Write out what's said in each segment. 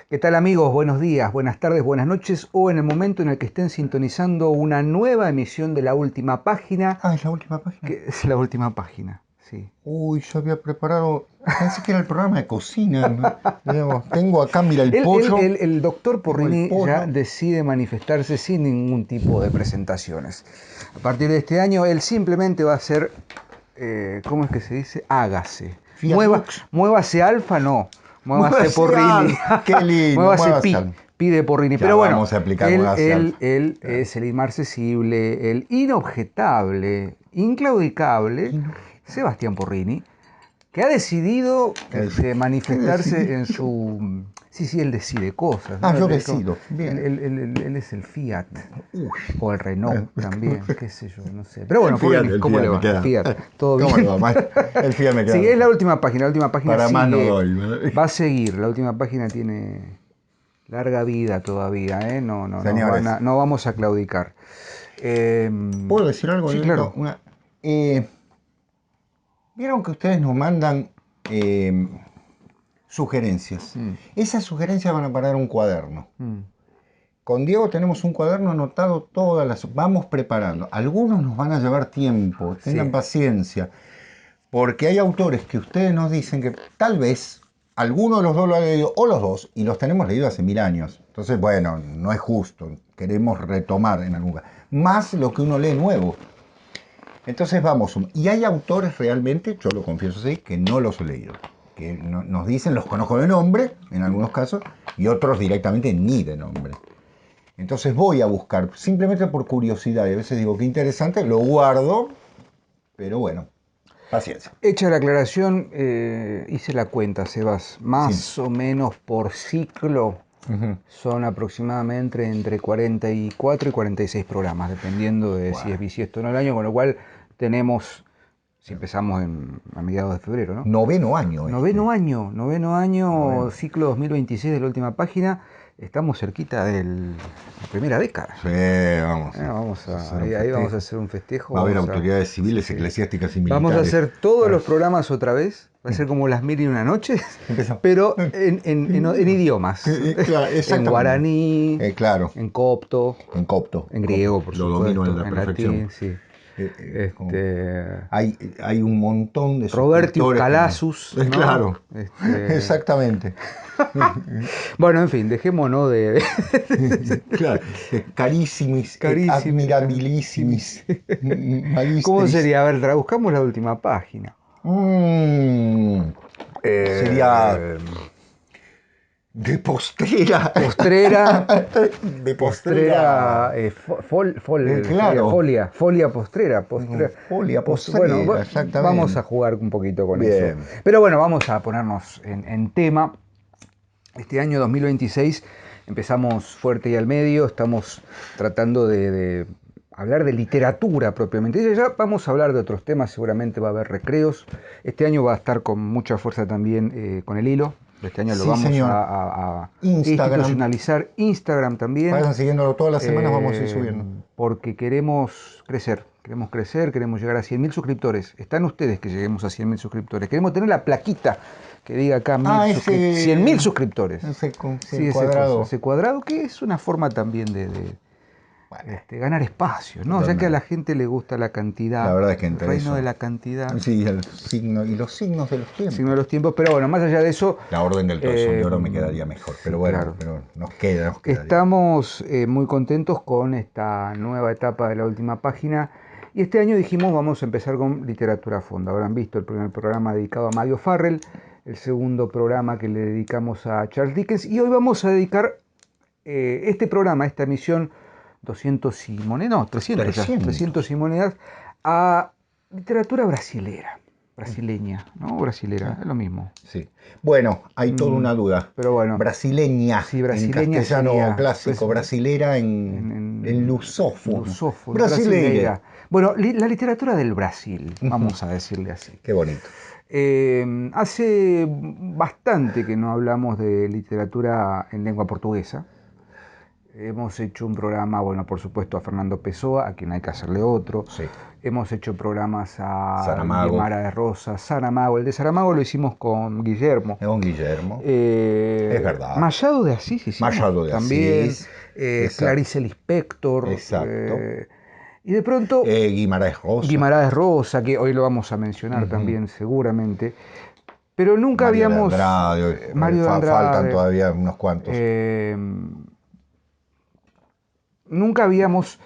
¿Qué tal amigos? Buenos días, buenas tardes, buenas noches o en el momento en el que estén sintonizando una nueva emisión de La Última Página. Ah, es la última página. Que es La Última Página, sí. Uy, yo había preparado, pensé que era el programa de cocina, ¿no? Digamos, tengo acá, mira, el pollo. El doctor Tengo el Porrini ya pollo. decide manifestarse sin ningún tipo de presentaciones. A partir de este año él simplemente va a ser, ¿cómo es que se dice? Hágase. Fiat Lux. Muévase Alfa, no. Muévase Muévase, Porrini. qué lindo, Muévase muévase. Pi de Porrini. Ya Pero bueno, vamos a aplicar Muévase Alfa. él es el inmarcesible, el inobjetable, inclaudicable Sebastián Porrini, que ha decidido manifestarse en su... Sí, él decide cosas, ¿no? Ah, yo decido. Bien. Él es el Fiat. Uy. O el Renault también, qué sé yo, no sé. Pero bueno, Fiat, ¿cómo le va? Fiat, ¿todo bien? bien? ¿Cómo le va? El Fiat me queda. Sí, es la última página. La última página para sigue, más no doy. va a seguir. La última página tiene larga vida todavía, ¿eh? Señores. No vamos a claudicar. ¿Puedo decir algo? Sí, claro. Vieron que ustedes nos mandan sugerencias. Esas sugerencias van a parar un cuaderno. Con Diego tenemos un cuaderno anotado todas las... Vamos preparando. Algunos nos van a llevar tiempo, tengan paciencia. Porque hay autores que ustedes nos dicen que tal vez alguno de los dos lo ha leído, o los dos, y los tenemos leídos hace 1000 años. Entonces, bueno, no es justo. Queremos retomar en algún caso. Más lo que uno lee nuevo. Entonces vamos, y hay autores realmente, yo lo confieso así, que no los he leído, que nos dicen, los conozco de nombre, en algunos casos, y otros directamente ni de nombre. Entonces voy a buscar, simplemente por curiosidad, y a veces digo, qué interesante, lo guardo, pero bueno, paciencia. Hecha la aclaración, hice la cuenta, Sebas, más o menos por ciclo. Son aproximadamente entre 44 y 46 programas, dependiendo de si es bisiesto o no el año, con lo cual tenemos, si empezamos a mediados de febrero, ¿no? Noveno año. Noveno año, ciclo 2026 de La Última Página. Estamos cerquita de la primera década. Sí, vamos. Ahí vamos a hacer un festejo. Va a haber autoridades civiles, eclesiásticas y militares. Vamos a hacer todos los programas otra vez. Va a ser como las 1001 noches, pero en idiomas. Claro, en guaraní, claro. en copto, en griego, por supuesto. Lo domino en la perfección. Latín, sí. Hay un montón de Robertius Calasus, ¿no? Claro, exactamente. Bueno, en fin, dejémonos de... Claro, carísimis, admirabilísimis. ¿Cómo sería? A ver, buscamos La Última Página. Sería... De postrera. De postrera. Claro. Folia postrera. Folia postrera, bueno, exactamente. Vamos a jugar un poquito con eso. Pero bueno, vamos a ponernos en tema. Este año 2026 empezamos fuerte y al medio. Estamos tratando de hablar de literatura propiamente. Y ya vamos a hablar de otros temas. Seguramente va a haber recreos. Este año va a estar con mucha fuerza también con el hilo. Este año lo vamos a institucionalizar. Instagram también. Vayan siguiéndolo todas las semanas, vamos a ir subiendo. Porque queremos crecer, queremos llegar a 100.000 suscriptores. Están ustedes que lleguemos a 100.000 suscriptores. Queremos tener la plaquita que diga acá 100.000 suscriptores. Ese cuadrado, que es una forma también de ganar espacio, ¿no? Ya que a la gente le gusta la cantidad. La verdad es que entre el reino eso, de la cantidad. Sí, el signo y los signos de los tiempos. Signo de los tiempos, pero bueno, más allá de eso. La orden del corazón de oro me quedaría mejor, pero bueno, claro. Pero nos queda. Estamos muy contentos con esta nueva etapa de La Última Página. Y este año dijimos, vamos a empezar con literatura a fondo. Habrán visto el primer programa dedicado a Mario Farrell, el segundo programa que le dedicamos a Charles Dickens, y hoy vamos a dedicar este programa, esta emisión 300 y monedas a literatura brasileña, ¿no? Brasilera, es lo mismo. Sí. Bueno, hay toda una duda. Pero bueno. Brasileña, brasileña en castellano sería, clásico, brasilera en lusófono. Brasileira. Bueno, la literatura del Brasil, vamos a decirle así. Qué bonito. Hace bastante que no hablamos de literatura en lengua portuguesa. Hemos hecho un programa, bueno, por supuesto a Fernando Pessoa, a quien hay que hacerle otro. Sí. Hemos hecho programas a Saramago. Guimara de Rosa, Saramago. El de Saramago lo hicimos con Guillermo. Con Guillermo. Es verdad. Machado de Asís hicimos Machado de también. Asís. Clarice Lispector. Exacto. Y de pronto Guimarães Rosa. Guimarães Rosa, que hoy lo vamos a mencionar también seguramente. Pero nunca Mario habíamos... de Andrade, Mario de Andrade. Faltan todavía unos cuantos. Nunca habíamos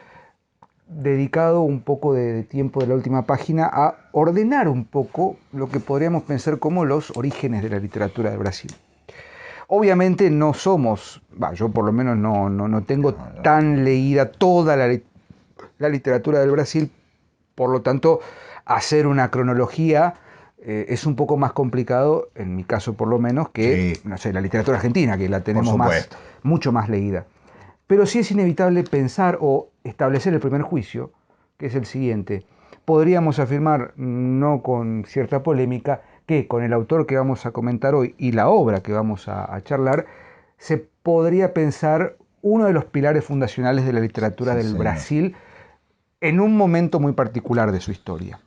dedicado un poco de tiempo de la última página a ordenar un poco lo que podríamos pensar como los orígenes de la literatura de Brasil. Obviamente no somos, yo por lo menos no tengo tan leída toda la literatura del Brasil, por lo tanto hacer una cronología es un poco más complicado, en mi caso por lo menos, que no sé, la literatura argentina, que la tenemos mucho más leída. Pero sí es inevitable pensar o establecer el primer juicio, que es el siguiente. Podríamos afirmar, no con cierta polémica, que con el autor que vamos a comentar hoy y la obra que vamos a charlar, se podría pensar uno de los pilares fundacionales de la literatura del Brasil en un momento muy particular de su historia.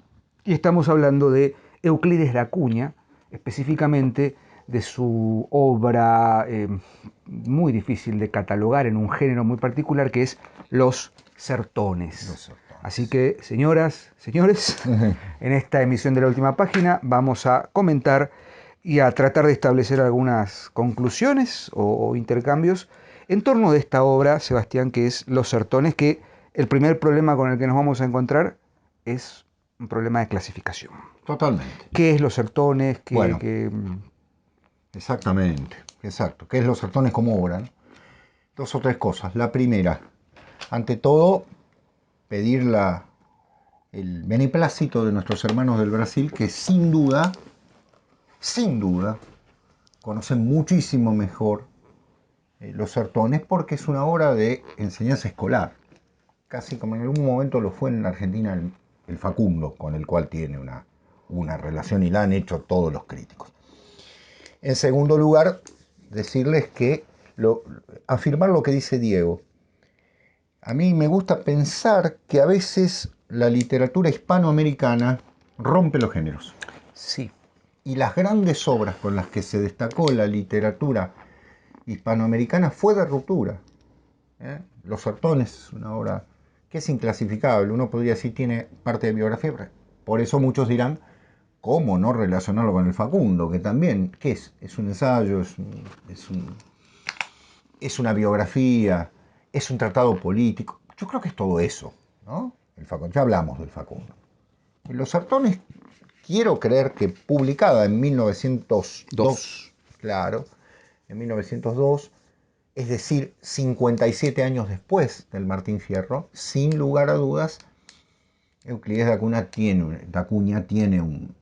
Y estamos hablando de Euclides da Cunha, específicamente de su obra muy difícil de catalogar en un género muy particular que es Los Sertones. Así que, señoras, señores, en esta emisión de la última página vamos a comentar y a tratar de establecer algunas conclusiones o intercambios en torno de esta obra, Sebastián, que es Los Sertones, que el primer problema con el que nos vamos a encontrar es un problema de clasificación. Totalmente. ¿Qué es Los Sertones? Exactamente, exacto. ¿Qué es Los Sertones como obra? Dos o tres cosas. La primera, ante todo, pedir el beneplácito de nuestros hermanos del Brasil, que sin duda, conocen muchísimo mejor Los Sertones, porque es una obra de enseñanza escolar, casi como en algún momento lo fue en la Argentina el Facundo, con el cual tiene una relación y la han hecho todos los críticos. En segundo lugar, decirles que afirmar lo que dice Diego. A mí me gusta pensar que a veces la literatura hispanoamericana rompe los géneros. Sí. Y las grandes obras con las que se destacó la literatura hispanoamericana fue de ruptura. Los Sertones, una obra que es inclasificable. Uno podría decir tiene parte de biografía. Por eso muchos dirán, ¿cómo no relacionarlo con el Facundo? Que también, ¿qué es? Es un ensayo, es una biografía, es un tratado político. Yo creo que es todo eso, ¿no? El Facundo, ya hablamos del Facundo. Los Sertones, quiero creer que publicada en 1902, claro, en 1902, es decir, 57 años después del Martín Fierro, sin lugar a dudas, Euclides da Cunha tiene un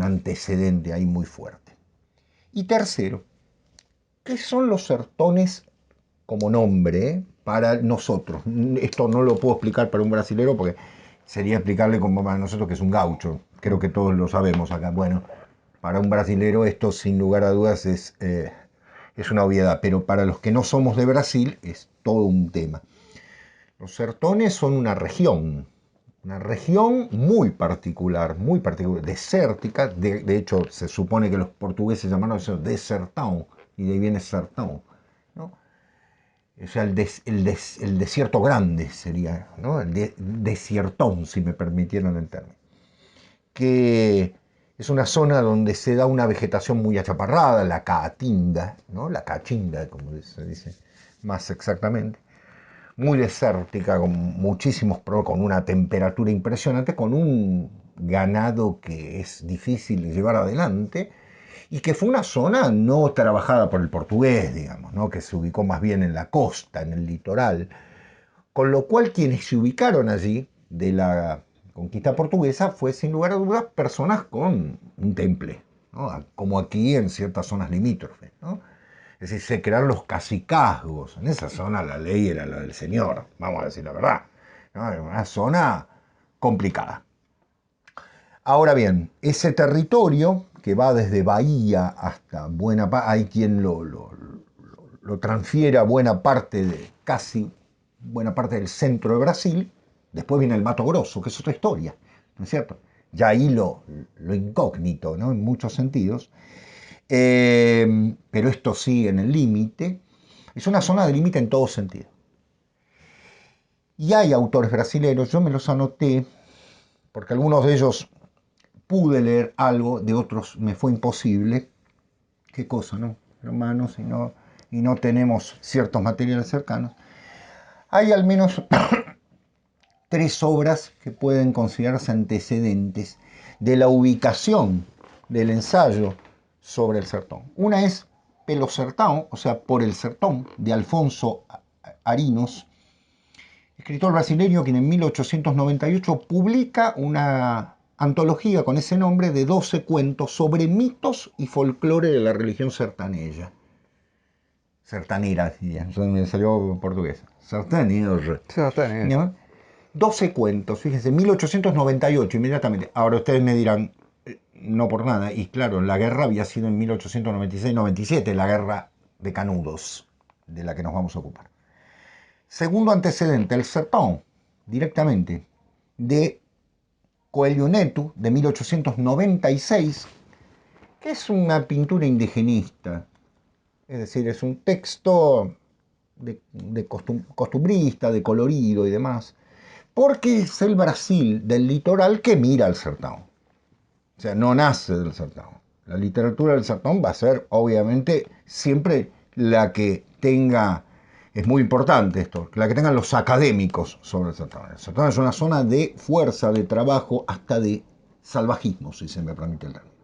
antecedente ahí muy fuerte. Y tercero, ¿qué son los sertones como nombre para nosotros? Esto no lo puedo explicar para un brasilero porque sería explicarle como para nosotros que es un gaucho. Creo que todos lo sabemos acá. Bueno, para un brasilero esto sin lugar a dudas es una obviedad, pero para los que no somos de Brasil es todo un tema. Los sertones son una región muy particular, desértica. De hecho, se supone que los portugueses llamaron eso desertão, y de ahí viene sertão, ¿no? O sea, el desierto grande sería, ¿no? El desiertón, si me permitieran el término. Que es una zona donde se da una vegetación muy achaparrada, la caatinga, ¿no? La caatinga, como se dice más exactamente. Muy desértica, con una temperatura impresionante, con un ganado que es difícil de llevar adelante, y que fue una zona no trabajada por el portugués, digamos, ¿no? Que se ubicó más bien en la costa, en el litoral, con lo cual quienes se ubicaron allí de la conquista portuguesa fue sin lugar a dudas personas con un temple, ¿no? Como aquí en ciertas zonas limítrofes, ¿no? Es decir, se crearon los cacicazgos. En esa zona la ley era la del señor, vamos a decir la verdad, ¿no? Era una zona complicada. Ahora bien, ese territorio que va desde Bahía hasta Buena Paz, hay quien lo lo transfiere a casi buena parte del centro de Brasil. Después viene el Mato Grosso, que es otra historia, ¿no es cierto? Ya ahí lo incógnito, ¿no? En muchos sentidos. Pero esto sí en el límite. Es una zona de límite en todo sentido. Y hay autores brasileños, yo me los anoté, porque algunos de ellos pude leer algo, de otros me fue imposible. Qué cosa, ¿no? Hermanos, y no tenemos ciertos materiales cercanos. Hay al menos 3 obras que pueden considerarse antecedentes de la ubicación del ensayo sobre el sertón. Una es Pelo Sertão, o sea, por el sertón, de Alfonso Arinos, escritor brasileño quien en 1898 publica una antología con ese nombre de 12 cuentos sobre mitos y folclore de la religión sertaneja. Sertanera, diría. Me salió portugués. Sertaneja. Sertaneja. 12 cuentos, fíjense, 1898 inmediatamente. Ahora ustedes me dirán, no por nada, y claro, la guerra había sido en 1896-97, la guerra de Canudos, de la que nos vamos a ocupar. Segundo antecedente, el sertón, directamente, de Coelho Neto, de 1896, que es una pintura indigenista, es decir, es un texto costumbrista, de colorido y demás, porque es el Brasil del litoral que mira al sertón. O sea, no nace del sertón. La literatura del sertón va a ser, obviamente, siempre la que tenga, es muy importante esto, la que tengan los académicos sobre el sertón. El sertón es una zona de fuerza, de trabajo, hasta de salvajismo, si se me permite el término.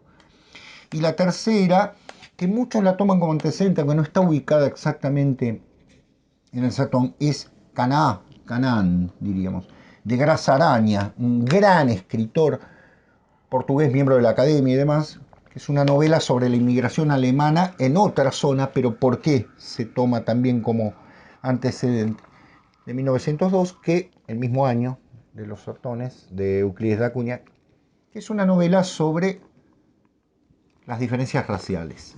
Y la tercera, que muchos la toman como antecedente, aunque no está ubicada exactamente en el sertón, es Canaán, diríamos, de Graça Aranha, un gran escritor portugués, miembro de la academia y demás, que es una novela sobre la inmigración alemana en otra zona, pero ¿por qué se toma también como antecedente? De 1902, que el mismo año de Los Sertones, de Euclides da Cunha, que es una novela sobre las diferencias raciales.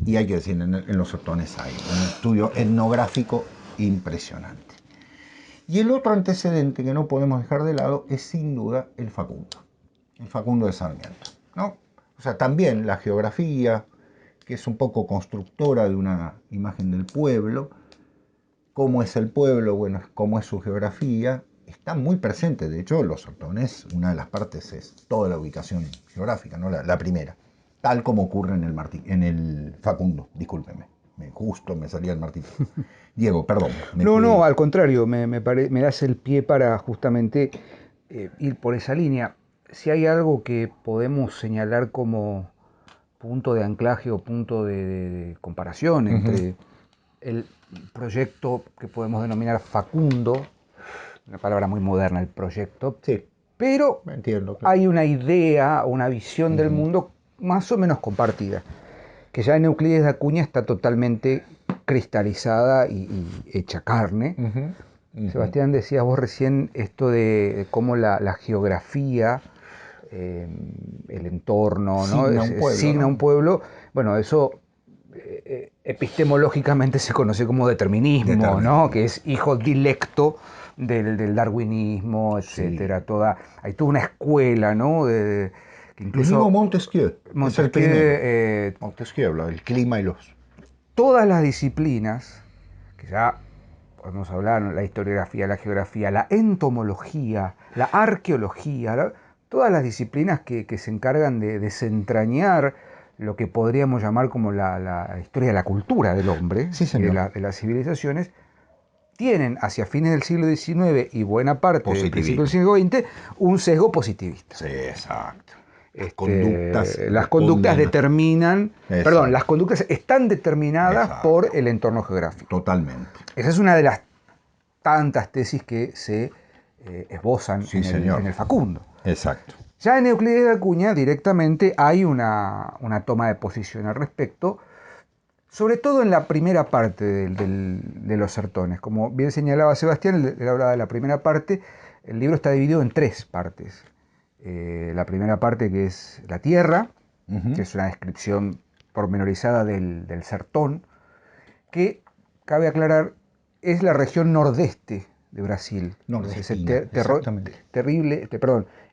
Y hay que decir, en Los Sertones hay un estudio etnográfico impresionante. Y el otro antecedente que no podemos dejar de lado es sin duda el Facundo de Sarmiento, ¿no? O sea, también la geografía, que es un poco constructora de una imagen del pueblo, cómo es el pueblo, bueno, cómo es su geografía, está muy presente. De hecho, Los Sertones, una de las partes es toda la ubicación geográfica, ¿no? La primera, tal como ocurre en el Facundo, discúlpeme. Justo me salía el martillo. Diego, perdón. No, al contrario, me das el pie para justamente ir por esa línea. Si hay algo que podemos señalar como punto de anclaje o punto de comparación entre el proyecto que podemos denominar Facundo, una palabra muy moderna, el proyecto, sí, pero entiendo, hay una idea, una visión del mundo más o menos compartida, que ya en Euclides da Cunha está totalmente cristalizada y hecha carne. Sebastián, decías vos recién esto de cómo la geografía, el entorno, signa un pueblo. Bueno, eso epistemológicamente se conoce como determinismo, ¿no? Que es hijo directo del darwinismo, etcétera. Sí. Hay toda una escuela, ¿no? Que incluso Montesquieu es el primero. Montesquieu habla del clima y los... Todas las disciplinas, que ya podemos hablar, la historiografía, la geografía, la entomología, la arqueología, todas las disciplinas que se encargan de desentrañar lo que podríamos llamar como la historia de la cultura del hombre, sí, y de las civilizaciones, tienen hacia fines del siglo XIX y buena parte del principio del siglo XX un sesgo positivista. Sí, exacto. Las conductas determinan, perdón, las conductas están determinadas por el entorno geográfico. Totalmente. Esa es una de las tantas tesis que se esbozan en el Facundo. Exacto. Ya en Euclides da Cunha directamente hay una toma de posición al respecto, sobre todo en la primera parte de Los Sertones. Como bien señalaba Sebastián, él hablaba de la primera parte. El libro está dividido en 3 partes. La primera parte, que es la tierra, que es una descripción pormenorizada del sertón, que cabe aclarar, es la región nordeste de Brasil. Ese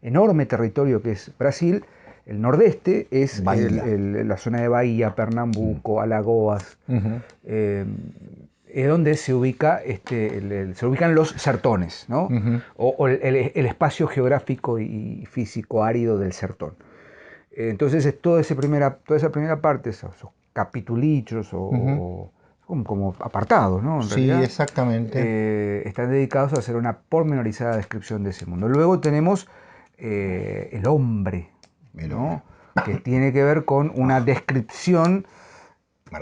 enorme territorio que es Brasil. El nordeste es la zona de Bahía, Pernambuco, Alagoas, es donde se ubica se ubican los sertones, ¿no? O el espacio geográfico y físico árido del sertón. Entonces toda esa primera parte, esos capitulitos como apartados, ¿no? En realidad, exactamente. están dedicados a hacer una pormenorizada descripción de ese mundo. Luego tenemos el hombre, ¿no? Que tiene que ver con una descripción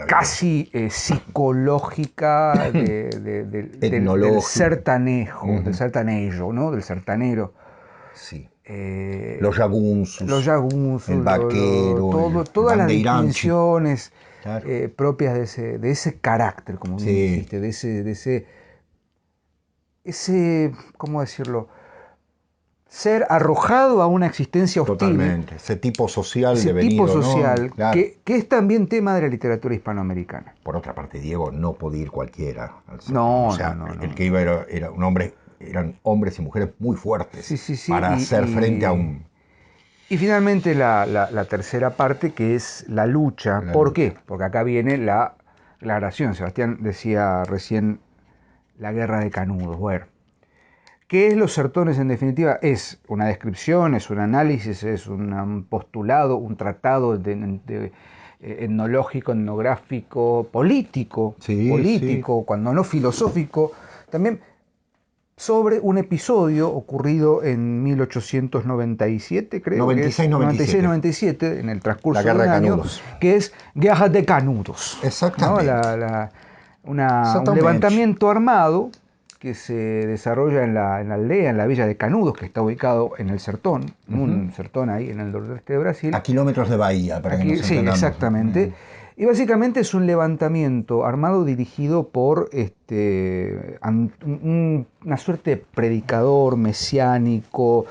casi psicológica del sertanejo, del sertanejo, ¿no? Del sertanero. Sí. Los jagunzos, el vaquero, todas las distinciones propias de ese carácter, como bien dijiste, de ese, ¿cómo decirlo? Ser arrojado a una existencia hostil. Totalmente, ese tipo social devenido, tipo social, ¿no? Claro. que es también tema de la literatura hispanoamericana. Por otra parte, Diego, no podía ir cualquiera. No, el que iba era un hombre, eran hombres y mujeres muy fuertes para hacer frente a un... Y finalmente la tercera parte, que es la lucha. ¿Por qué? Porque acá viene la aclaración. Sebastián decía recién la guerra de Canudos. Bueno, ¿qué es los sertones en definitiva? Es una descripción, es un análisis, es un postulado, un tratado etnológico, etnográfico, político, cuando no filosófico, también sobre un episodio ocurrido en 1897, creo. 96-97, en el transcurso de un año, que es Guerra de Canudos. Exactamente. ¿No? Un levantamiento armado que se desarrolla en la aldea, en la villa de Canudos, que está ubicado en el Sertón, un sertón ahí en el nordeste de Brasil. A kilómetros de Bahía, para que nos entendamos. Sí, exactamente. Y básicamente es un levantamiento armado dirigido por una suerte de predicador mesiánico,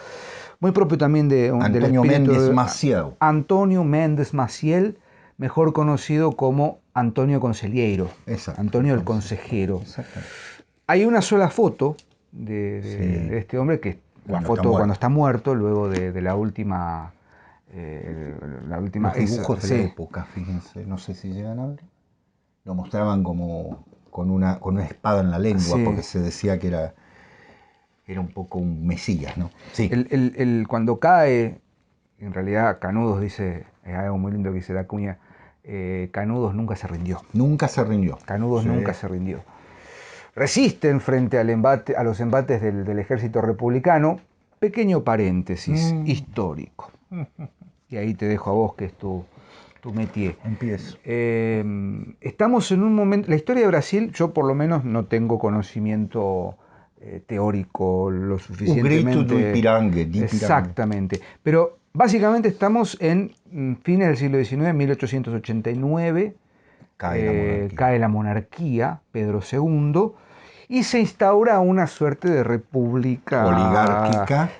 muy propio también del espíritu Méndez Maciel. Antonio Méndez Maciel, mejor conocido como Antonio Conselheiro, Antonio el Consejero. Hay una sola foto de este hombre, que es la foto cuando está muerto, luego de la última... los dibujos de la época, fíjense, no sé si llegan a ver. Lo mostraban como con una espada en la lengua, porque se decía que era un poco un mesías, ¿no? Sí. Cuando cae, en realidad Canudos dice, es algo muy lindo que dice la cuña, Canudos nunca se rindió. Nunca se rindió. Canudos nunca se rindió. Resisten frente a los embates del ejército republicano. Pequeño paréntesis histórico. Y ahí te dejo a vos, que es tu métier. Empiezo. Estamos en un momento... La historia de Brasil, yo por lo menos no tengo conocimiento teórico lo suficientemente... Un grito de Ipirangue. Exactamente. Pero básicamente estamos en fines del siglo XIX, 1889. Cae la monarquía, Pedro II, y se instaura una suerte de república oligárquica,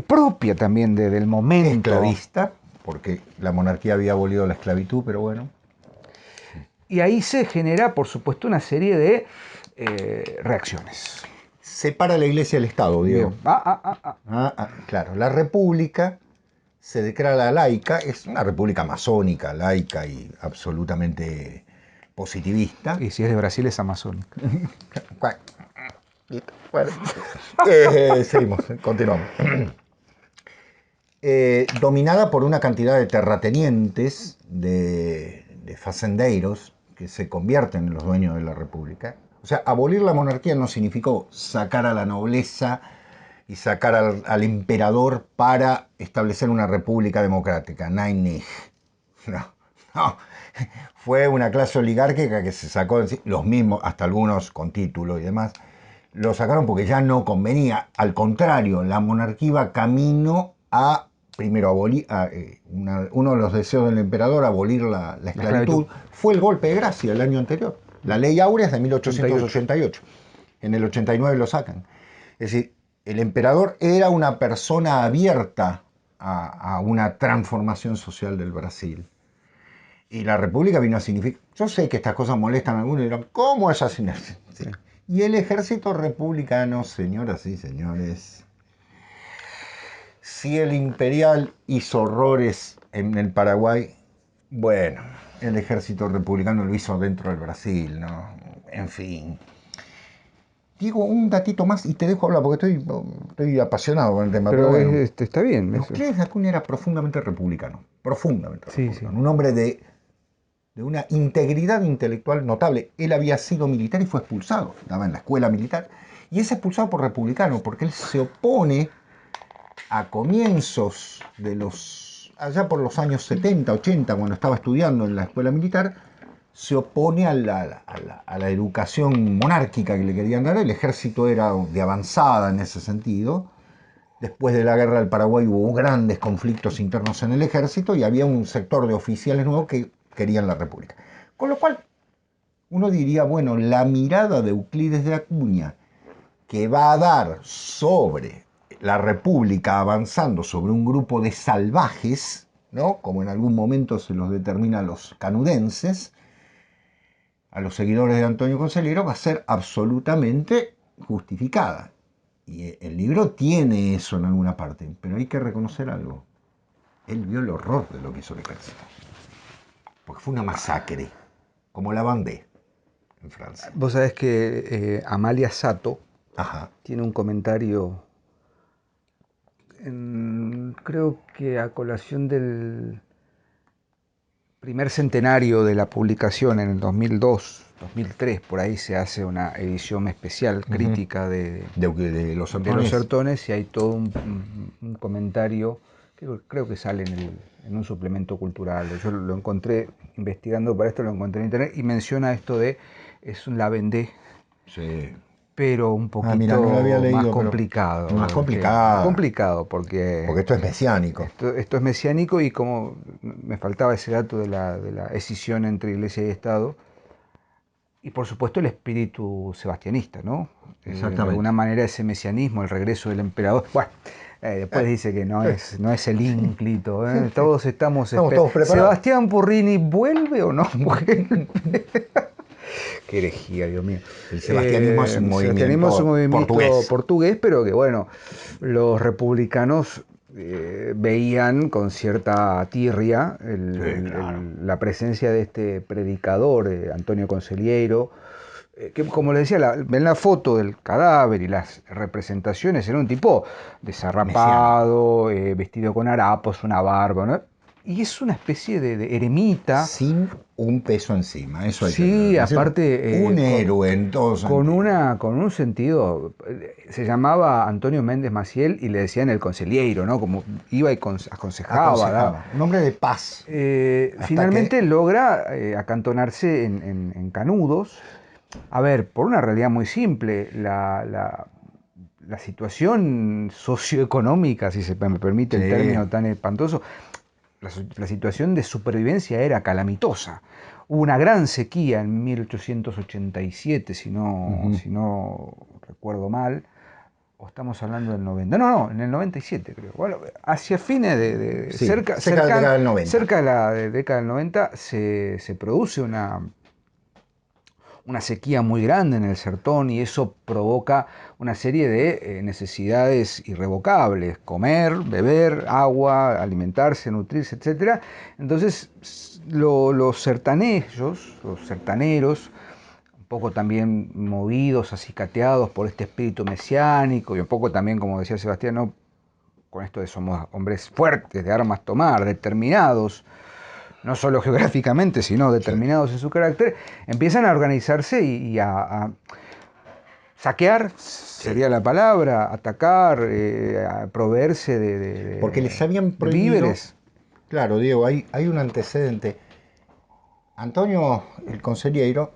propia también del momento. Esclavista, porque la monarquía había abolido la esclavitud, pero bueno. Y ahí se genera, por supuesto, una serie de reacciones. Separa la iglesia del Estado, Diego. Claro, la república se declara laica, es una república masónica, laica y absolutamente positivista. Y si es de Brasil, es amazónica. Bueno, seguimos, continuamos. Dominada por una cantidad de terratenientes, de fazendeiros, que se convierten en los dueños de la república. O sea, abolir la monarquía no significó sacar a la nobleza y sacar al emperador para establecer una república democrática. Nein, nicht. No. Fue una clase oligárquica que se sacó, los mismos, hasta algunos con título y demás, lo sacaron porque ya no convenía. Al contrario, la monarquía iba camino a, primero, abolir, uno de los deseos del emperador, abolir la esclavitud. Fue el golpe de gracia el año anterior. La ley áurea es de 1888. En el 89 lo sacan. Es decir, el emperador era una persona abierta a una transformación social del Brasil. Y la República vino a significar... Yo sé que estas cosas molestan a algunos y dirán, ¿cómo es así? Sí. Y el ejército republicano, señoras y señores, si el imperial hizo horrores en el Paraguay, bueno, el ejército republicano lo hizo dentro del Brasil, ¿no? En fin. Digo, un datito más y te dejo hablar porque estoy apasionado con el tema. Pero bueno, está bien. Euclides de Acuña era profundamente republicano. Profundamente sí, republicano. Sí. Un hombre de una integridad intelectual notable. Él había sido militar y fue expulsado. Estaba en la escuela militar. Y es expulsado por republicano porque él se opone a comienzos de allá por los años 70, 80, cuando estaba estudiando en la escuela militar, se opone a la educación monárquica que le querían dar. El ejército era de avanzada en ese sentido. Después de la guerra del Paraguay hubo grandes conflictos internos en el ejército y había un sector de oficiales nuevos que querían la república. Con lo cual, uno diría, bueno, la mirada de Euclides de Acuña que va a dar sobre la república avanzando sobre un grupo de salvajes, ¿no? Como en algún momento se los determina a los canudenses, a los seguidores de Antonio Conselheiro, va a ser absolutamente justificada. Y el libro tiene eso en alguna parte, pero hay que reconocer algo. Él vio el horror de lo que hizo el ejército. Porque fue una masacre, como la Vendée en Francia. Vos sabés que Amalia Sato tiene un comentario, creo que a colación del primer centenario de la publicación en el 2002, 2003, por ahí se hace una edición especial crítica de los Sertones y hay todo un comentario que creo que sale en un suplemento cultural. Yo lo encontré investigando para esto, lo encontré en internet y menciona esto de es un La Vendée. Sí. Pero un poquito no lo había leído, más complicado. Más complicado. Complicado porque esto es mesiánico. Esto es mesiánico y como me faltaba ese dato de la escisión entre Iglesia y Estado. Y por supuesto el espíritu sebastianista, ¿no? Exactamente. De alguna manera ese mesianismo, el regreso del emperador. Bueno, después dice que no es el ínclito. Todos estamos todos preparados. ¿Sebastián Porrini vuelve o no vuelve? Qué herejía, Dios mío. El sebastianismo es un movimiento portugués, pero que bueno, los republicanos veían con cierta tirria la presencia de este predicador, Antonio Conselheiro, que como le decía, ven la foto del cadáver y las representaciones, era un tipo desarrapado, vestido con harapos, una barba, ¿no? Y es una especie de eremita. Sin un peso encima, eso hay sí, que aparte... un héroe en todos con un sentido... Se llamaba Antonio Méndez Maciel y le decían el conselheiro, ¿no? Como iba y aconsejaba. Un hombre de paz. Finalmente logra acantonarse en Canudos. A ver, por una realidad muy simple, la situación socioeconómica, si se me permite el término tan espantoso, la situación de supervivencia era calamitosa. Hubo una gran sequía en 1887, si no recuerdo mal, o estamos hablando del 90. No, en el 97 creo. Bueno, hacia fines cerca de la década del 90. Cerca de la década del 90 se produce una sequía muy grande en el sertón y eso provoca una serie de necesidades irrevocables: comer, beber, agua, alimentarse, nutrirse, etc. Entonces los sertaneros, un poco también movidos, acicateados por este espíritu mesiánico y un poco también, como decía Sebastián, ¿no? Con esto de somos hombres fuertes, de armas tomar, determinados, no solo geográficamente, sino determinados en su carácter, empiezan a organizarse y a saquear, sería la palabra, atacar, a proveerse de porque les habían prohibido víveres. Claro, Diego, hay un antecedente. Antonio el Conselheiro,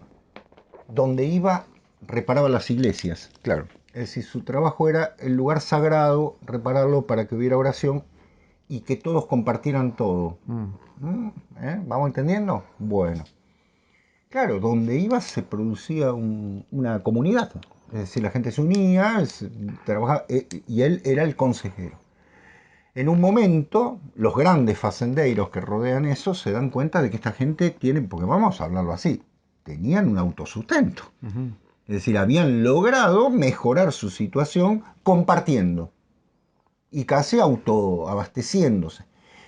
donde iba, reparaba las iglesias. Claro. Es decir, su trabajo era el lugar sagrado, repararlo para que hubiera oración y que todos compartieran todo. ¿Vamos entendiendo? Bueno. Claro, donde iba se producía una comunidad. Es decir, la gente se unía, trabajaba, y él era el consejero. En un momento, los grandes fazendeiros que rodean eso se dan cuenta de que esta gente tiene, porque vamos a hablarlo así, tenían un autosustento. Es decir, habían logrado mejorar su situación compartiendo y casi autoabasteciéndose.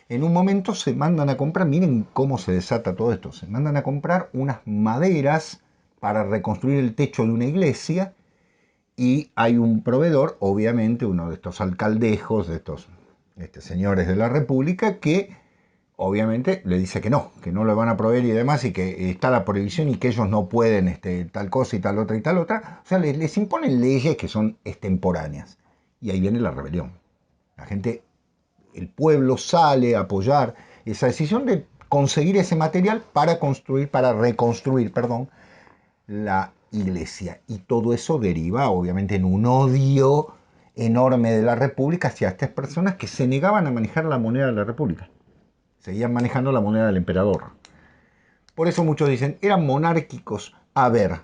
En un momento se mandan a comprar, miren cómo se desata todo esto, se mandan a comprar unas maderas para reconstruir el techo de una iglesia y hay un proveedor, obviamente uno de estos alcaldejos, de estos señores de la República, que obviamente le dice que no le van a proveer y demás, y que está la prohibición y que ellos no pueden tal cosa y tal otra y tal otra. O sea, les imponen leyes que son extemporáneas. Y ahí viene la rebelión. La gente, el pueblo sale a apoyar esa decisión de conseguir ese material para reconstruir, la iglesia. Y todo eso deriva, obviamente, en un odio enorme de la República hacia estas personas que se negaban a manejar la moneda de la República. Seguían manejando la moneda del emperador. Por eso muchos dicen, eran monárquicos. A ver,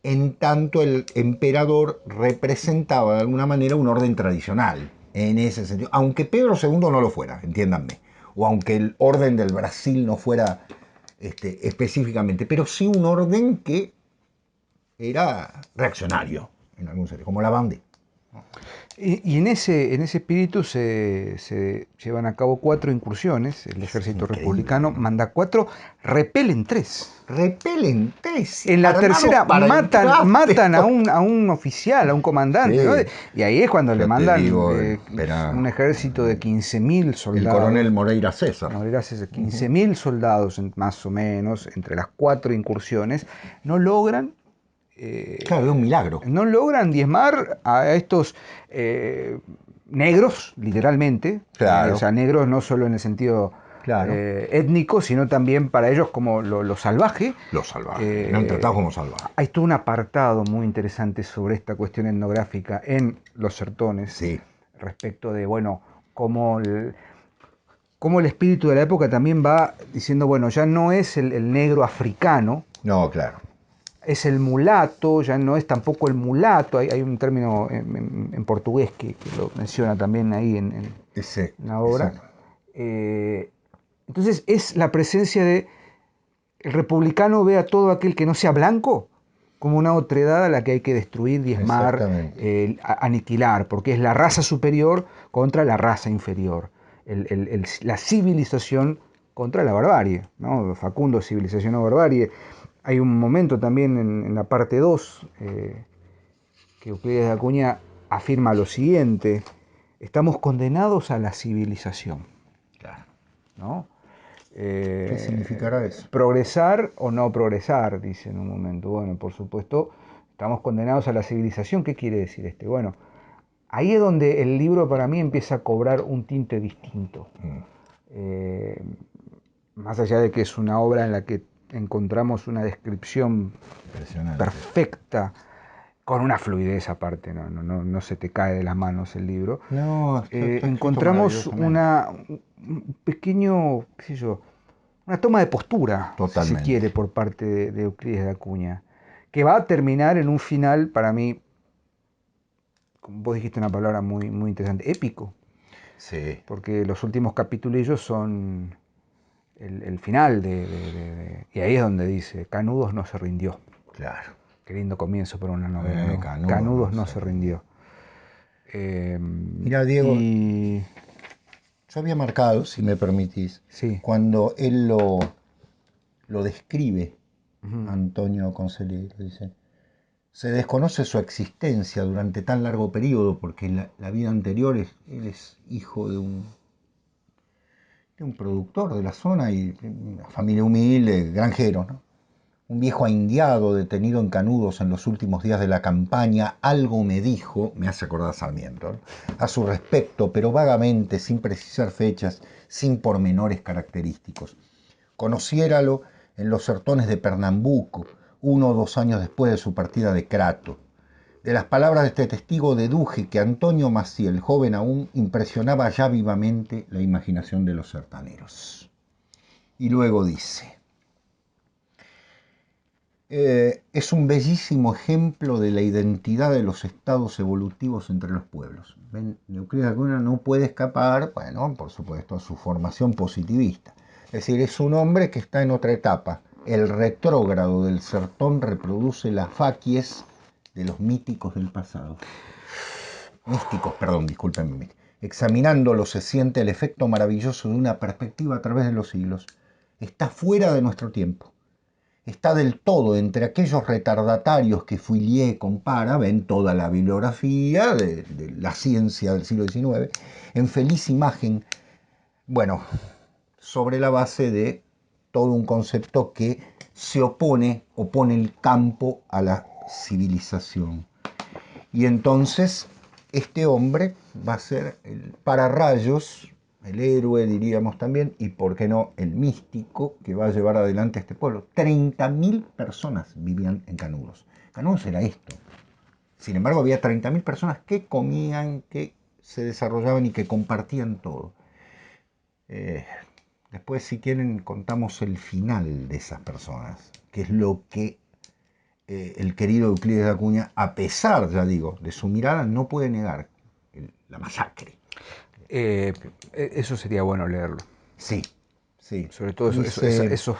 en tanto el emperador representaba de alguna manera un orden tradicional, en ese sentido. Aunque Pedro II no lo fuera, entiéndanme. O aunque el orden del Brasil no fuera específicamente. Pero sí un orden que era reaccionario, en algún sentido, como la Vendée. Y en ese espíritu se llevan a cabo 4 incursiones. El ejército republicano manda 4, repelen 3. Repelen 3. En la tercera matan a un oficial, a un comandante, sí. ¿No? Y ahí es cuando le mandan un ejército de 15.000 soldados. El coronel Moreira César. 15.000 soldados más o menos, entre las 4 incursiones. No logran... claro, es un milagro. No logran diezmar a estos negros, literalmente. Claro. O sea, negros no solo en el sentido étnico, sino también para ellos como lo salvaje. Lo salvaje, eran tratados como salvajes. Hay todo un apartado muy interesante sobre esta cuestión etnográfica en Los Sertones, sí. Respecto de, bueno, cómo el espíritu de la época también va diciendo, bueno, ya no es el negro africano. No, claro. Es el mulato, ya no es tampoco el mulato. Hay un término en portugués que lo menciona también ahí en la obra. Entonces es la presencia de... El republicano ve a todo aquel que no sea blanco como una otredad a la que hay que destruir, diezmar, aniquilar, porque es la raza superior contra la raza inferior. La civilización contra la barbarie, ¿no? Facundo, civilización o barbarie. Hay un momento también en la parte 2 que Euclides de Acuña afirma lo siguiente: estamos condenados a la civilización. Claro. ¿No? ¿Qué significará eso? Progresar o no progresar, dice en un momento. Bueno, por supuesto, estamos condenados a la civilización. ¿Qué quiere decir Bueno, ahí es donde el libro para mí empieza a cobrar un tinte distinto. Más allá de que es una obra en la que encontramos una descripción perfecta, con una fluidez aparte, no se te cae de las manos el libro. No, encontramos un pequeño, qué sé yo, una toma de postura, si se quiere, por parte de Euclides de Acuña, que va a terminar en un final, para mí, como vos dijiste una palabra muy, muy interesante, épico. Sí. Porque los últimos capitulillos son el final y ahí es donde dice, Canudos no se rindió. Claro. Qué lindo comienzo para una novela, ¿no? Canudos no se rindió. Mira, Diego, yo había marcado, si me permitís, cuando él lo describe, Antonio Conceli, dice, se desconoce su existencia durante tan largo periodo porque en la vida anterior él es hijo de un productor de la zona y una familia humilde, granjero, ¿no? Un viejo ahindiado detenido en Canudos en los últimos días de la campaña, algo me dijo, me hace acordar a Sarmiento, ¿no?, a su respecto, pero vagamente, sin precisar fechas, sin pormenores característicos. Conociéralo en los sertones de Pernambuco, 1 o 2 años después de su partida de Crato. De las palabras de este testigo deduje que Antonio Maciel, joven aún, impresionaba ya vivamente la imaginación de los sertaneros. Y luego dice: Es un bellísimo ejemplo de la identidad de los estados evolutivos entre los pueblos. ¿Ven? Euclides de Acuña no puede escapar, bueno, por supuesto, a su formación positivista. Es decir, es un hombre que está en otra etapa. El retrógrado del sertón reproduce las facies de los míticos del pasado. Místicos, perdón, discúlpenme. Examinándolo se siente el efecto maravilloso de una perspectiva a través de los siglos. Está fuera de nuestro tiempo. Está del todo entre aquellos retardatarios que Fouillet compara, ven toda la bibliografía de la ciencia del siglo XIX, en feliz imagen, bueno, sobre la base de todo un concepto que se opone el campo a la civilización. Y entonces este hombre va a ser el pararrayos, el héroe diríamos también, y por qué no el místico que va a llevar adelante a este pueblo. 30.000 personas vivían en Canudos. Canudos era esto. Sin embargo, había 30.000 personas que comían, que se desarrollaban y que compartían todo. Después, si quieren, contamos el final de esas personas, que es lo que el querido Euclides de Acuña, a pesar, ya digo, de su mirada, no puede negar la masacre. Eso sería bueno leerlo. Sí, sí. Sobre todo Dice, esos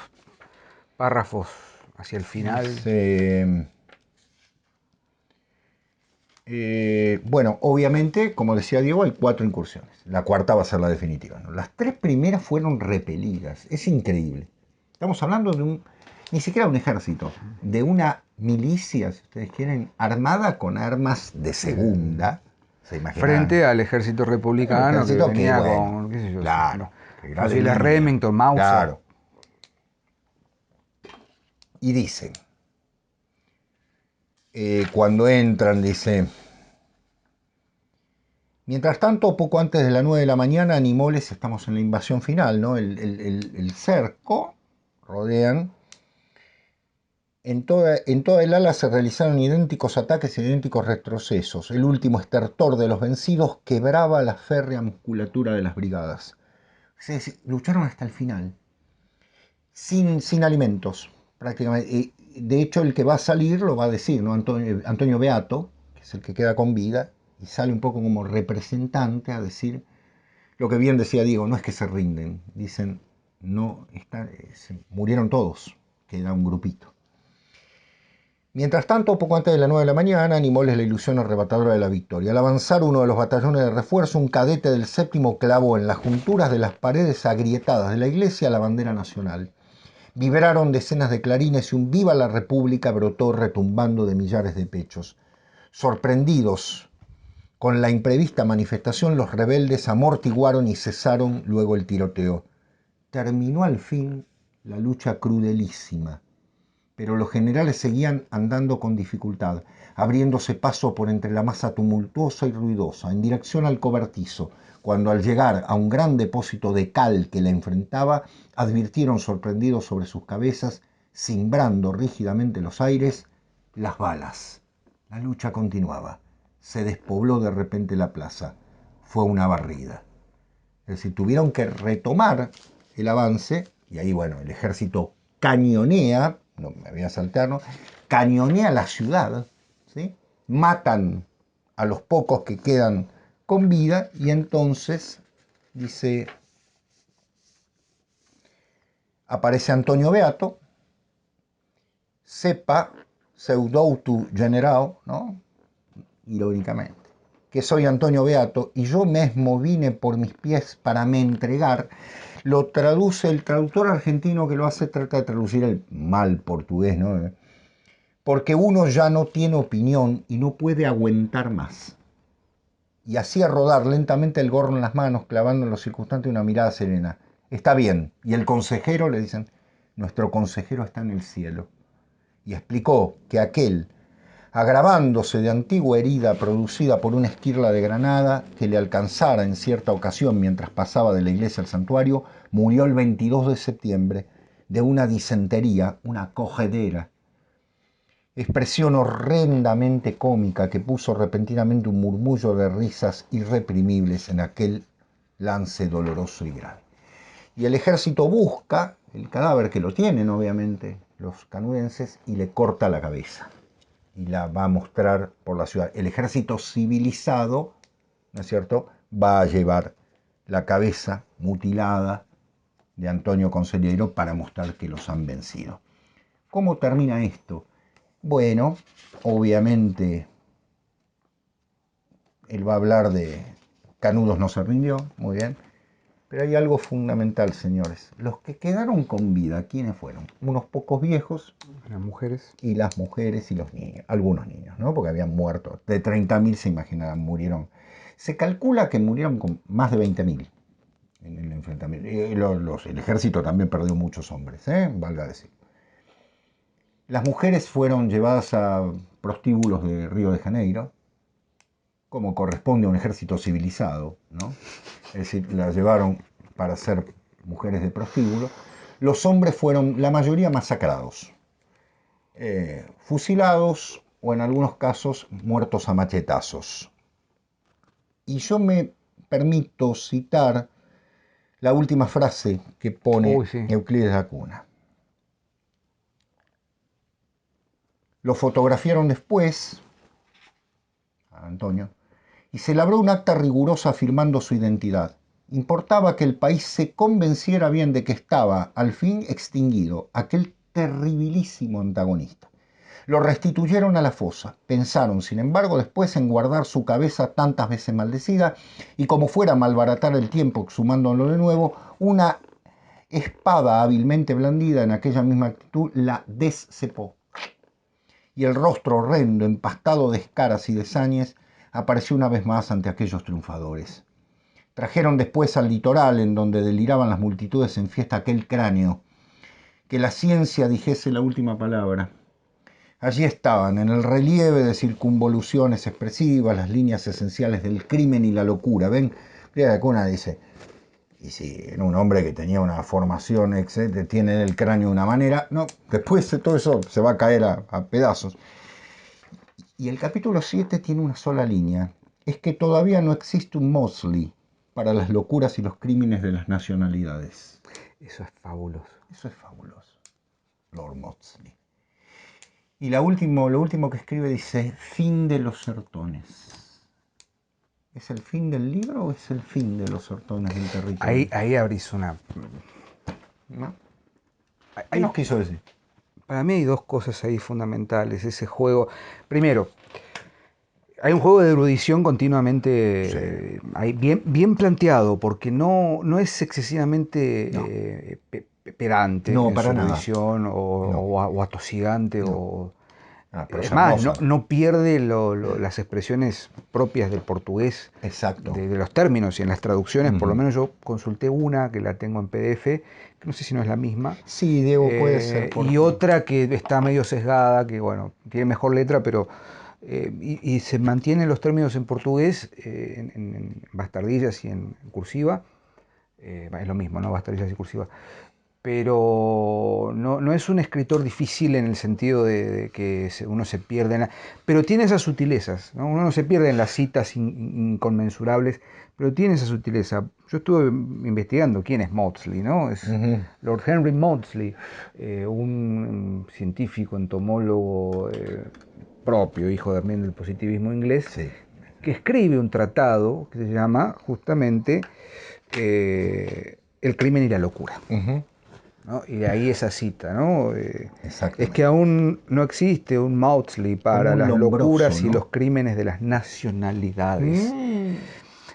párrafos hacia el final. Dice, bueno, obviamente, como decía Diego, hay 4 incursiones. La cuarta va a ser la definitiva, ¿no? Las 3 primeras fueron repelidas. Es increíble. Estamos hablando de ni siquiera un ejército, de una milicia, si ustedes quieren, armada con armas de segunda. ¿Se imaginan? Frente al ejército republicano que venía con, qué sé yo, claro, fusiles Remington, Mauser. Claro. Y dice, cuando entran, dice, mientras tanto, poco antes de las 9 de la mañana, Animoles, estamos en la invasión final, ¿no? El cerco, rodean. En toda el ala se realizaron idénticos ataques y idénticos retrocesos. El último estertor de los vencidos quebraba la férrea musculatura de las brigadas. Es decir, lucharon hasta el final, sin alimentos, prácticamente. De hecho, el que va a salir lo va a decir, ¿no? Antonio Beato, que es el que queda con vida, y sale un poco como representante a decir lo que bien decía Diego, no es que se rinden, dicen, no, murieron todos, queda un grupito. Mientras tanto, poco antes de las 9 de la mañana, Animoles la ilusión arrebatadora de la victoria. Al avanzar uno de los batallones de refuerzo, un cadete del 7º clavó en las junturas de las paredes agrietadas de la iglesia la bandera nacional. Vibraron decenas de clarines y un viva la República brotó retumbando de millares de pechos. Sorprendidos con la imprevista manifestación, los rebeldes amortiguaron y cesaron luego el tiroteo. Terminó al fin la lucha crudelísima, pero los generales seguían andando con dificultad, abriéndose paso por entre la masa tumultuosa y ruidosa, en dirección al cobertizo, cuando al llegar a un gran depósito de cal que la enfrentaba, advirtieron sorprendidos sobre sus cabezas, cimbrando rígidamente los aires, las balas. La lucha continuaba. Se despobló de repente la plaza. Fue una barrida. Es decir, tuvieron que retomar el avance, y ahí, bueno, el ejército cañonea, no me voy a saltar, ¿no? Cañonea la ciudad, ¿sí? Matan a los pocos que quedan con vida, y entonces, dice, aparece Antonio Beato, sepa pseudoutu general, ¿no? Irónicamente, que soy Antonio Beato, y yo mismo vine por mis pies para me entregar. Lo traduce el traductor argentino que lo hace, trata de traducir el mal portugués, ¿no? Porque uno ya no tiene opinión y no puede aguantar más. Y hacía rodar lentamente el gorro en las manos, clavando en los circunstantes una mirada serena. Está bien. Y el consejero, le dicen, nuestro consejero está en el cielo. Y explicó que aquel, agravándose de antigua herida producida por una esquirla de granada que le alcanzara en cierta ocasión mientras pasaba de la iglesia al santuario, murió el 22 de septiembre de una disentería, una cogedera. Expresión horrendamente cómica que puso repentinamente un murmullo de risas irreprimibles en aquel lance doloroso y grave. Y el ejército busca el cadáver, que lo tienen obviamente, los canudenses y le corta la cabeza. Y la va a mostrar por la ciudad. El ejército civilizado, ¿no es cierto?, va a llevar la cabeza mutilada de Antonio Conselheiro para mostrar que los han vencido. ¿Cómo termina esto? Bueno, obviamente él va a hablar de Canudos no se rindió, muy bien, pero hay algo fundamental, señores. Los que quedaron con vida, ¿quiénes fueron? Unos pocos viejos. Las mujeres. Y las mujeres y los niños, algunos niños, ¿no? Porque habían muerto. De 30.000 se imaginarán, murieron. Se calcula que murieron con más de 20.000 en el enfrentamiento. El ejército también perdió muchos hombres, valga decir. Las mujeres fueron llevadas a prostíbulos de Río de Janeiro, como corresponde a un ejército civilizado, ¿no? Es decir, las llevaron para ser mujeres de prostíbulo. Los hombres fueron, la mayoría, masacrados, fusilados o en algunos casos muertos a machetazos. Y yo me permito citar la última frase que pone Euclides da Cunha. Lo fotografiaron después, a Antonio, y se labró un acta rigurosa afirmando su identidad. Importaba que el país se convenciera bien de que estaba, al fin, extinguido aquel terribilísimo antagonista. Lo restituyeron a la fosa. Pensaron, sin embargo, después en guardar su cabeza tantas veces maldecida y como fuera a malbaratar el tiempo exhumándolo de nuevo, una espada hábilmente blandida en aquella misma actitud la descepó. Y el rostro horrendo, empastado de escaras y de sañes, apareció una vez más ante aquellos triunfadores. Trajeron después al litoral, en donde deliraban las multitudes en fiesta, aquel cráneo. Que la ciencia dijese la última palabra. Allí estaban, en el relieve de circunvoluciones expresivas, las líneas esenciales del crimen y la locura. Ven, da Cunha dice, y si era un hombre que tenía una formación, etc., tiene el cráneo de una manera, no, después todo eso se va a caer a pedazos. Y el capítulo 7 tiene una sola línea, es que todavía no existe un Maudsley para las locuras y los crímenes de las nacionalidades. Eso es fabuloso. Eso es fabuloso. Lord Maudsley. Y lo último que escribe dice, fin de los sertones. ¿Es el fin del libro o es el fin de los sertones del territorio? Ahí abrís una... ¿No? ¿Qué nos quiso decir? Para mí hay dos cosas ahí fundamentales. Ese juego... Primero, hay un juego de erudición continuamente bien planteado, porque no es excesivamente pedante en su erudición o atosigante. Además, no pierde las expresiones propias del portugués, de los términos y en las traducciones. Por lo menos yo consulté una que la tengo en PDF, que no sé si no es la misma. Sí, Diego, puede ser. Y otra que está medio sesgada, que bueno, tiene mejor letra, pero y se mantienen los términos en portugués, en bastardillas y en cursiva. Es lo mismo, ¿no? Bastardillas y cursiva. Pero no es un escritor difícil en el sentido de que uno se pierde en pero tiene esas sutilezas, ¿no? Uno no se pierde en las citas inconmensurables, pero tiene esa sutileza. Yo estuve investigando quién es Maudsley, ¿no? Es Lord Henry Maudsley, un científico, entomólogo propio, hijo también del positivismo inglés, que escribe un tratado que se llama justamente El crimen y la locura. ¿No? Y de ahí esa cita, ¿no? Es que aún no existe un Maudsley para las locuras, ¿no? Y los crímenes de las nacionalidades.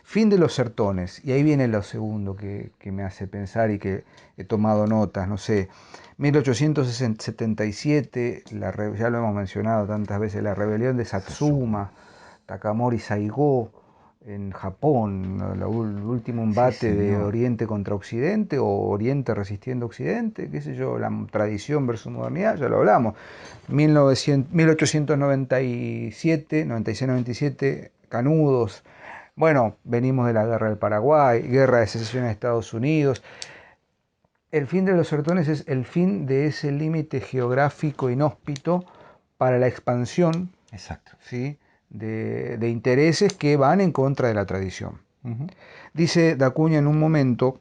Fin de los sertones. Y ahí viene lo segundo que me hace pensar y que he tomado notas, no sé. 1877, ya lo hemos mencionado tantas veces, la rebelión de Satsuma, Takamori Saigō, en Japón, el último embate de Oriente contra Occidente o Oriente resistiendo a Occidente, qué sé yo, la tradición versus modernidad, ya lo hablamos. 1897, 96-97, Canudos. Bueno, venimos de la guerra del Paraguay, guerra de secesión de Estados Unidos. El fin de los sertones es el fin de ese límite geográfico inhóspito para la expansión. Exacto. ¿Sí? De intereses que van en contra de la tradición. Dice da Cunha en un momento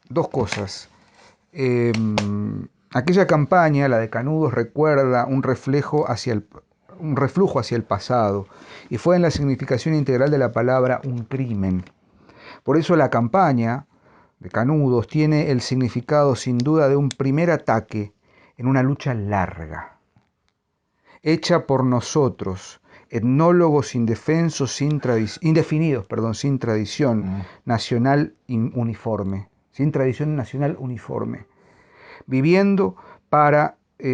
dos cosas. Aquella campaña, la de Canudos, recuerda un reflujo hacia el pasado, y fue en la significación integral de la palabra un crimen. Por eso la campaña de Canudos tiene el significado sin duda de un primer ataque en una lucha larga, hecha por nosotros, etnólogos indefensos indefinidos, sin tradición nacional uniforme, sin tradición nacional uniforme, viviendo para, no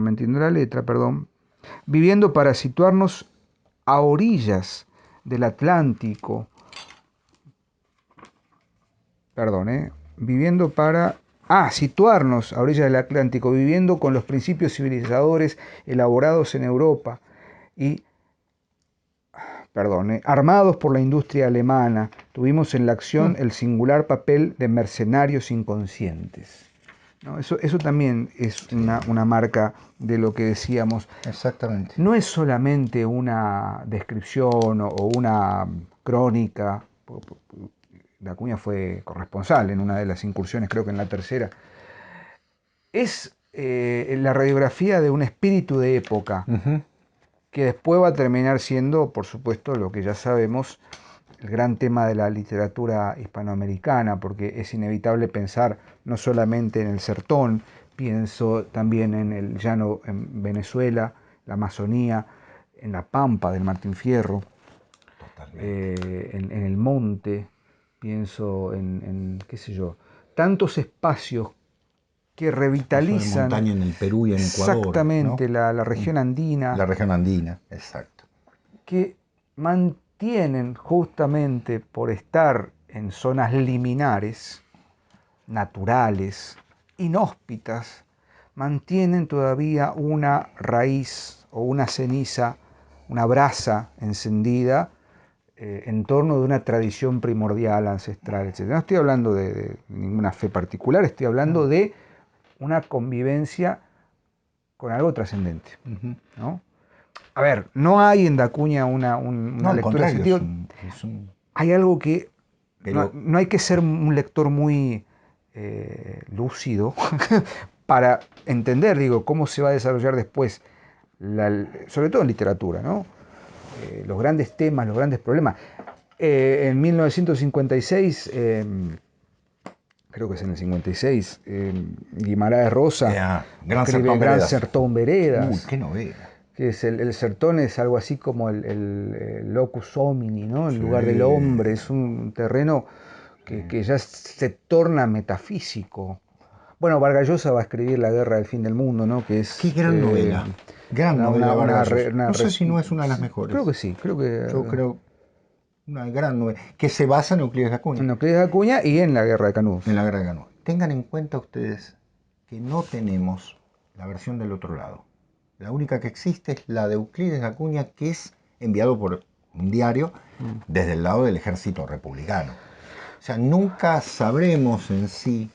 me entiendo la letra, perdón, viviendo para situarnos a orillas del Atlántico, viviendo para situarnos a orillas del Atlántico, viviendo con los principios civilizadores elaborados en Europa y, armados por la industria alemana, tuvimos en la acción el singular papel de mercenarios inconscientes. ¿No? Eso también es una marca de lo que decíamos. Exactamente. No es solamente una descripción o una crónica. De Acuña fue corresponsal en una de las incursiones, creo que en la tercera. Es la radiografía de un espíritu de época, que después va a terminar siendo, por supuesto, lo que ya sabemos, el gran tema de la literatura hispanoamericana, porque es inevitable pensar no solamente en el sertón, pienso también en el llano en Venezuela, la Amazonía, en la pampa del Martín Fierro, en el monte, pienso en, qué sé yo, tantos espacios que revitalizan. De montaña en el Perú y en Ecuador. Exactamente, ¿no? la región andina. La región andina, exacto. Que mantienen, justamente por estar en zonas liminares, naturales, inhóspitas, mantienen todavía una raíz o una ceniza, una brasa encendida en torno de una tradición primordial, ancestral, etc. No estoy hablando de ninguna fe particular, estoy hablando de una convivencia con algo trascendente, ¿no? A ver, no hay en Da Acuña una lectura de sentido. Hay algo que no hay que ser un lector muy lúcido para entender, cómo se va a desarrollar después, sobre todo en literatura, ¿no? Los grandes temas, los grandes problemas. En 1956, creo que es en el 56, Guimarães Rosa escribe Gran Sertón Veredas. ¡Qué novela! Que es el sertón es algo así como el locus homini, ¿no? El lugar del hombre, es un terreno que ya se torna metafísico. Bueno, Vargas Llosa va a escribir La Guerra del Fin del Mundo, ¿no? Que es... ¡Qué gran novela! Gran novela, Vargas Llosa. No sé si no es una de las mejores. Creo que sí, Yo creo una gran novela, que se basa en Euclides de Acuña. En Euclides de Acuña y en La Guerra de Canudos. En La Guerra de Canudos. Tengan en cuenta ustedes que no tenemos la versión del otro lado. La única que existe es la de Euclides de Acuña, que es enviado por un diario desde el lado del ejército republicano. O sea, nunca sabremos en sí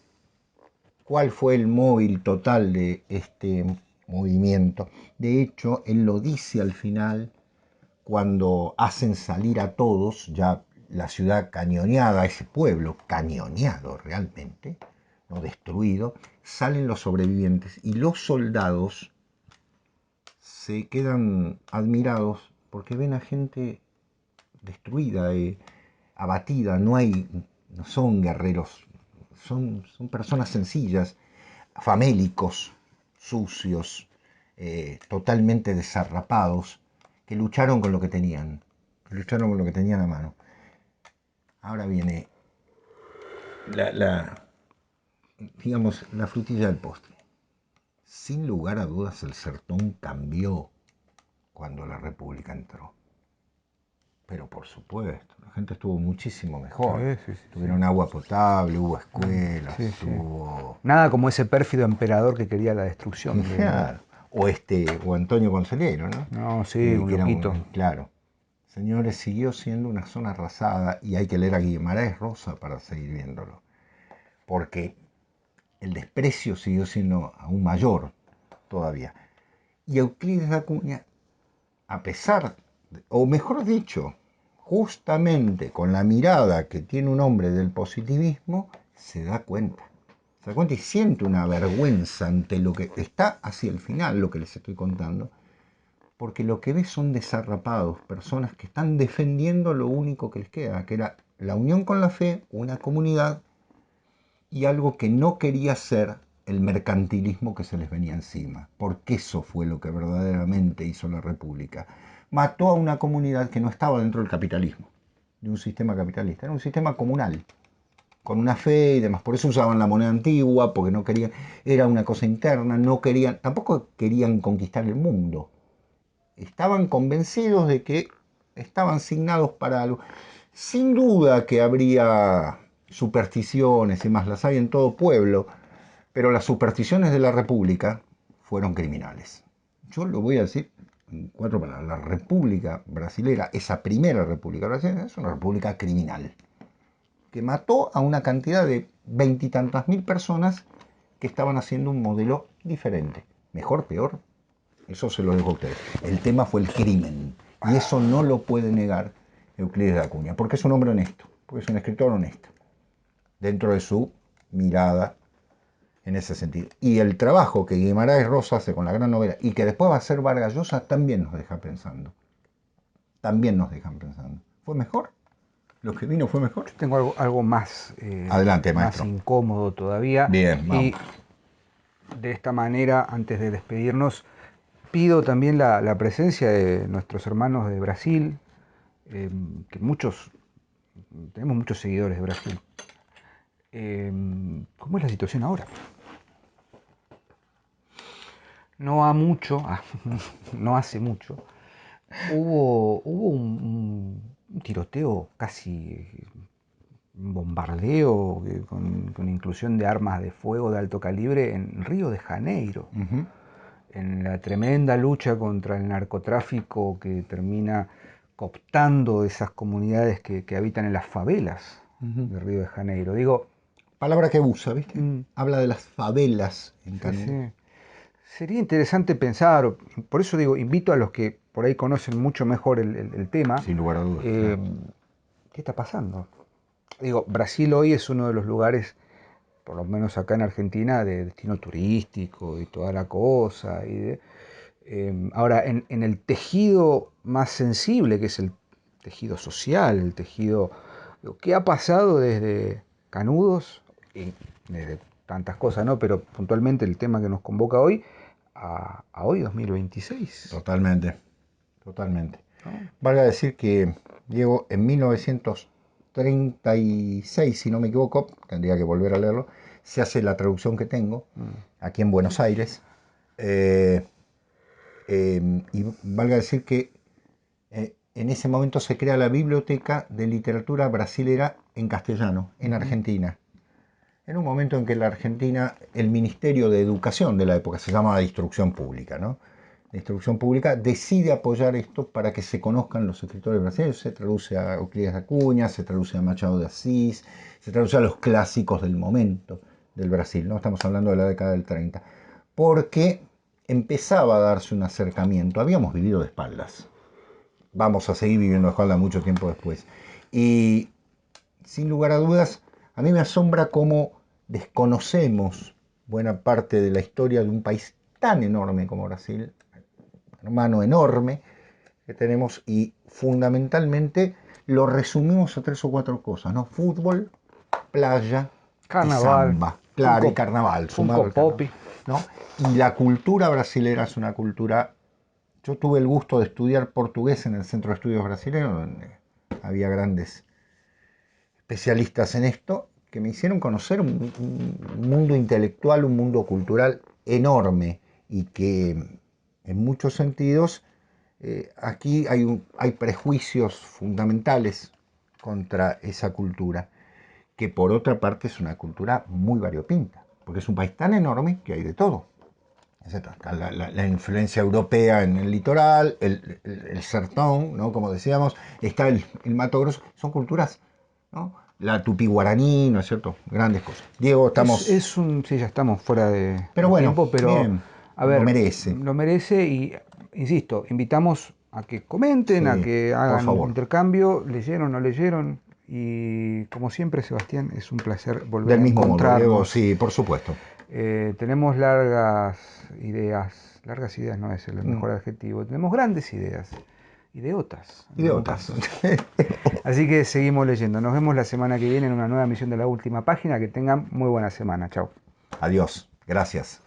cuál fue el móvil total de este movimiento. De hecho, él lo dice al final, cuando hacen salir a todos, ya la ciudad cañoneada, ese pueblo cañoneado realmente, no destruido, salen los sobrevivientes y los soldados se quedan admirados porque ven a gente destruida, abatida, no son guerreros, son personas sencillas, famélicos, sucios, totalmente desarrapados, que lucharon con lo que tenían, a mano. Ahora viene digamos, la frutilla del postre. Sin lugar a dudas, el sertón cambió cuando la República entró. Pero por supuesto, la gente estuvo muchísimo mejor. Tuvieron agua potable, hubo escuelas, hubo... Nada como ese pérfido emperador que quería la destrucción. Claro. O Antonio Conselheiro, ¿no? No, sí, un loquito. Claro. Señores, siguió siendo una zona arrasada y hay que leer a Guimarães Rosa para seguir viéndolo. Porque el desprecio siguió siendo aún mayor todavía. Y Euclides de Acuña, a pesar, o mejor dicho, justamente con la mirada que tiene un hombre del positivismo, se da cuenta ¿Se da cuenta? Y siente una vergüenza ante lo que está hacia el final, lo que les estoy contando, porque lo que ve son desarrapados, personas que están defendiendo lo único que les queda, que era la unión con la fe, una comunidad y algo que no quería ser el mercantilismo que se les venía encima, porque eso fue lo que verdaderamente hizo la República. Mató a una comunidad que no estaba dentro del capitalismo, de un sistema capitalista, era un sistema comunal, con una fe y demás. Por eso usaban la moneda antigua, porque no querían, era una cosa interna, no querían, tampoco querían conquistar el mundo. Estaban convencidos de que estaban asignados para algo. Sin duda que habría supersticiones y más, las hay en todo pueblo, pero las supersticiones de la República fueron criminales. Yo lo voy a decir en 4 palabras. La República Brasilera, esa primera República Brasilera, es una república criminal, que mató a una cantidad de 20 y tantas mil personas que estaban haciendo un modelo diferente. Mejor, peor, eso se lo dejo a ustedes. El tema fue el crimen, y eso no lo puede negar Euclides de Acuña, porque es un hombre honesto, porque es un escritor honesto, dentro de su mirada en ese sentido. Y el trabajo que Guimarães Rosa hace con la gran novela, y que después va a hacer Vargas Llosa, también nos deja pensando. También nos dejan pensando. ¿Fue mejor? ¿Lo que vino fue mejor? Yo tengo algo más, Adelante, más maestro. incómodo todavía. Bien, vamos. Y de esta manera, antes de despedirnos, pido también la presencia de nuestros hermanos de Brasil, que tenemos muchos seguidores de Brasil. ¿Cómo es la situación ahora? No hace mucho, hubo un tiroteo, casi un bombardeo con inclusión de armas de fuego de alto calibre en Río de Janeiro, en la tremenda lucha contra el narcotráfico que termina cooptando esas comunidades que habitan en las favelas de Río de Janeiro. Digo, palabra que usa, ¿viste? Habla de las favelas en Canadá. Sí. Sería interesante pensar, por eso digo, invito a los que por ahí conocen mucho mejor el tema. Sin lugar a dudas. ¿Qué está pasando? Digo, Brasil hoy es uno de los lugares, por lo menos acá en Argentina, de destino turístico y toda la cosa. Ahora, en el tejido más sensible, que es el tejido social, el tejido... ¿Qué ha pasado desde Canudos? Y desde tantas cosas, ¿no? Pero puntualmente el tema que nos convoca hoy, a hoy 2026. Totalmente, totalmente. ¿No? Valga decir que, Diego, en 1936, si no me equivoco, tendría que volver a leerlo, se hace la traducción que tengo, aquí en Buenos Aires, y valga decir que en ese momento se crea la Biblioteca de Literatura Brasilera en castellano, en Argentina. En un momento en que la Argentina, el Ministerio de Educación de la época, se llamaba de Instrucción Pública, ¿no? De Instrucción Pública, decide apoyar esto para que se conozcan los escritores brasileños. Se traduce a Euclides de Acuña, se traduce a Machado de Asís, se traduce a los clásicos del momento del Brasil, ¿no? Estamos hablando de la década del 30. Porque empezaba a darse un acercamiento. Habíamos vivido de espaldas. Vamos a seguir viviendo de espaldas mucho tiempo después. Y sin lugar a dudas, a mí me asombra cómo desconocemos buena parte de la historia de un país tan enorme como Brasil, hermano enorme que tenemos, y fundamentalmente lo resumimos a 3 o 4 cosas, ¿no? Fútbol, playa, Carnaval, y samba, claro, y carnaval, Funko Pop, ¿no? Y la cultura brasilera es una cultura... Yo tuve el gusto de estudiar portugués en el Centro de Estudios Brasileños, donde había grandes especialistas en esto, que me hicieron conocer un mundo intelectual, un mundo cultural enorme, y que en muchos sentidos aquí hay prejuicios fundamentales contra esa cultura, que por otra parte es una cultura muy variopinta, porque es un país tan enorme que hay de todo. Está la influencia europea en el litoral, el sertón, ¿no? Como decíamos, está el Mato Grosso, son culturas, ¿no? La tupi guaraní, ¿no es cierto? Grandes cosas. Diego, estamos... Sí, ya estamos fuera de bueno, tiempo, pero bien, a ver, lo merece. Lo merece y, insisto, invitamos a que comenten, Sí, a que por hagan favor. intercambio, leyeron, no leyeron, Y como siempre, Sebastián, es un placer volver Del a mismo modo, encontrarnos. Diego, sí, por supuesto. Tenemos largas ideas no es el mejor No. adjetivo, tenemos grandes ideas, ideotas. En algún Idiotas. caso. Así que seguimos leyendo. Nos vemos la semana que viene en una nueva emisión de La Última Página. Que tengan muy buena semana. Chao. Adiós. Gracias.